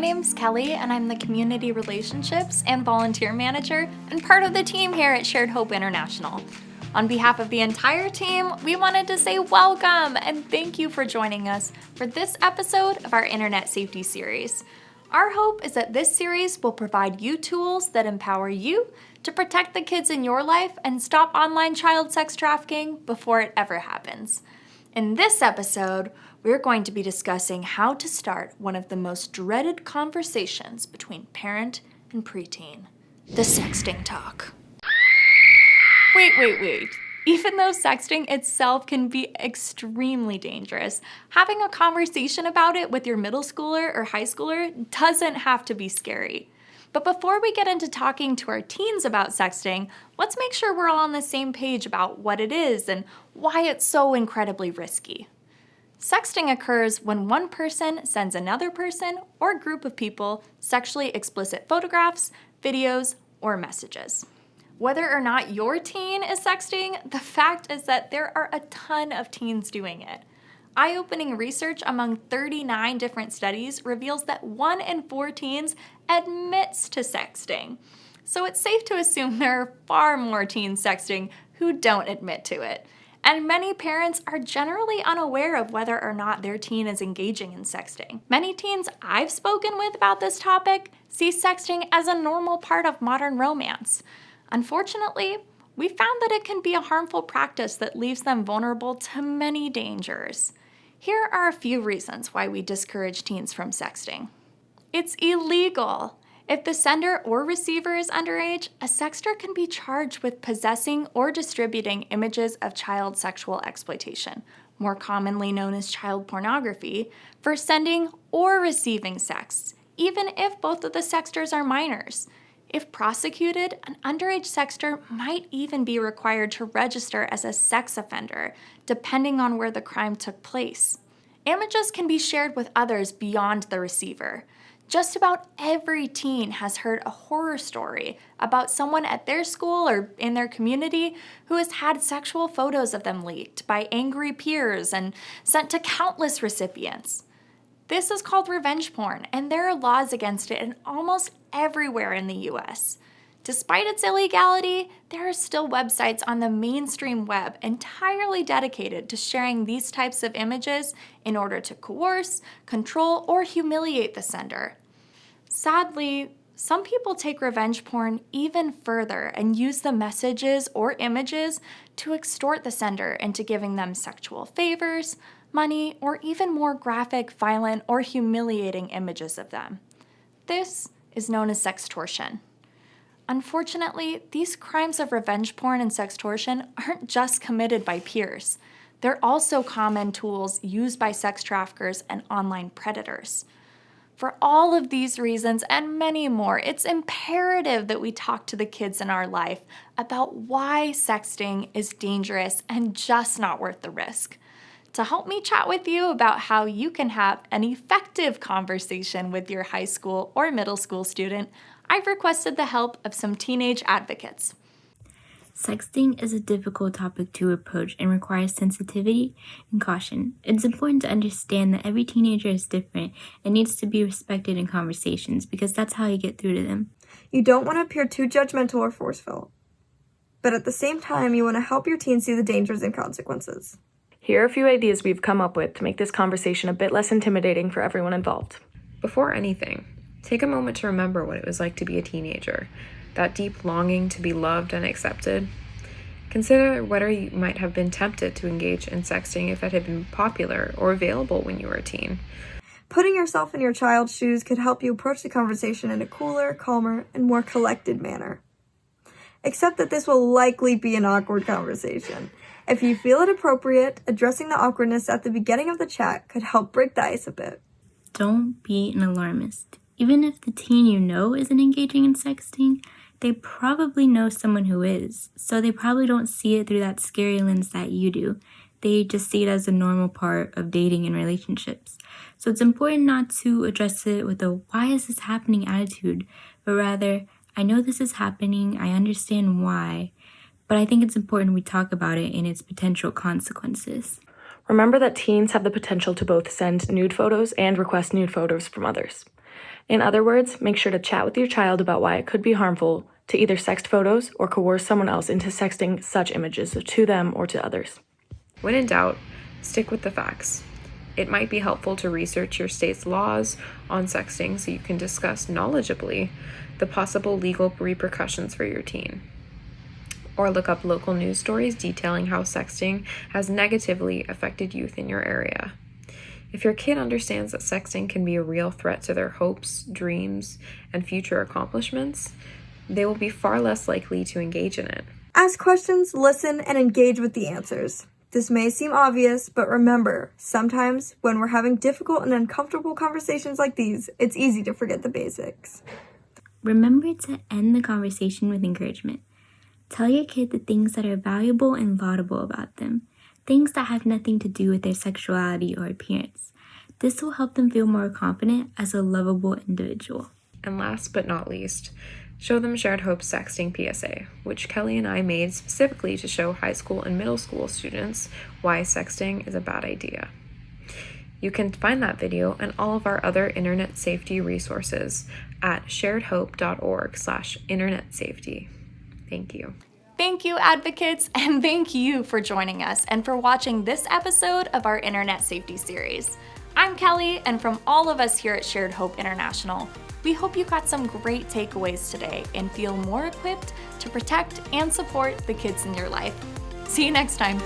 name's Kelly, and I'm the Community Relationships and Volunteer Manager and part of the team here at Shared Hope International. On behalf of the entire team, we wanted to say welcome and thank you for joining us for this episode of our Internet Safety Series. Our hope is that this series will provide you tools that empower you to protect the kids in your life and stop online child sex trafficking before it ever happens. In this episode, we're going to be discussing how to start one of the most dreaded conversations between parent and preteen, the sexting talk. Wait. Even though sexting itself can be extremely dangerous, having a conversation about it with your middle schooler or high schooler doesn't have to be scary. But before we get into talking to our teens about sexting, let's make sure we're all on the same page about what it is and why it's so incredibly risky. Sexting occurs when one person sends another person or group of people sexually explicit photographs, videos, or messages. Whether or not your teen is sexting, the fact is that there are a ton of teens doing it. Eye-opening research among 39 different studies reveals that 1 in 4 teens admits to sexting. So it's safe to assume there are far more teens sexting who don't admit to it. And many parents are generally unaware of whether or not their teen is engaging in sexting. Many teens I've spoken with about this topic see sexting as a normal part of modern romance. Unfortunately, we found that it can be a harmful practice that leaves them vulnerable to many dangers. Here are a few reasons why we discourage teens from sexting. It's illegal. If the sender or receiver is underage, a sexter can be charged with possessing or distributing images of child sexual exploitation, more commonly known as child pornography, for sending or receiving sex, even if both of the sexters are minors. If prosecuted, an underage sexter might even be required to register as a sex offender, depending on where the crime took place. Images can be shared with others beyond the receiver. Just about every teen has heard a horror story about someone at their school or in their community who has had sexual photos of them leaked by angry peers and sent to countless recipients. This is called revenge porn, and there are laws against it in almost everywhere in the US. Despite its illegality, there are still websites on the mainstream web entirely dedicated to sharing these types of images in order to coerce, control, or humiliate the sender. Sadly, some people take revenge porn even further and use the messages or images to extort the sender into giving them sexual favors, money, or even more graphic, violent, or humiliating images of them. This is known as sextortion. Unfortunately, these crimes of revenge porn and sextortion aren't just committed by peers. They're also common tools used by sex traffickers and online predators. For all of these reasons and many more, it's imperative that we talk to the kids in our life about why sexting is dangerous and just not worth the risk. To help me chat with you about how you can have an effective conversation with your high school or middle school student, I've requested the help of some teenage advocates. Sexting is a difficult topic to approach and requires sensitivity and caution. It's important to understand that every teenager is different and needs to be respected in conversations because that's how you get through to them. You don't want to appear too judgmental or forceful, but at the same time, you want to help your teen see the dangers and consequences. Here are a few ideas we've come up with to make this conversation a bit less intimidating for everyone involved. Before anything, take a moment to remember what it was like to be a teenager, that deep longing to be loved and accepted. Consider whether you might have been tempted to engage in sexting if it had been popular or available when you were a teen. Putting yourself in your child's shoes could help you approach the conversation in a cooler, calmer, and more collected manner. Except that this will likely be an awkward conversation. If you feel it appropriate, addressing the awkwardness at the beginning of the chat could help break the ice a bit. Don't be an alarmist. Even if the teen you know isn't engaging in sexting, they probably know someone who is, so they probably don't see it through that scary lens that you do. They just see it as a normal part of dating and relationships. So it's important not to address it with a "why is this happening" attitude, but rather, "I know this is happening, I understand why, but I think it's important we talk about it and its potential consequences." Remember that teens have the potential to both send nude photos and request nude photos from others. In other words, make sure to chat with your child about why it could be harmful to either sext photos or coerce someone else into sexting such images to them or to others. When in doubt, stick with the facts. It might be helpful to research your state's laws on sexting so you can discuss knowledgeably the possible legal repercussions for your teen. Or look up local news stories detailing how sexting has negatively affected youth in your area. If your kid understands that sexting can be a real threat to their hopes, dreams, and future accomplishments, they will be far less likely to engage in it. Ask questions, listen, and engage with the answers. This may seem obvious, but remember, sometimes when we're having difficult and uncomfortable conversations like these, it's easy to forget the basics. Remember to end the conversation with encouragement. Tell your kid the things that are valuable and laudable about them, things that have nothing to do with their sexuality or appearance. This will help them feel more confident as a lovable individual. And last but not least, show them Shared Hope's sexting PSA, which Kelly and I made specifically to show high school and middle school students why sexting is a bad idea. You can find that video and all of our other internet safety resources at sharedhope.org/internet safety. Thank you. Thank you, advocates, and thank you for joining us and for watching this episode of our Internet Safety Series. I'm Kelly, and from all of us here at Shared Hope International, we hope you got some great takeaways today and feel more equipped to protect and support the kids in your life. See you next time.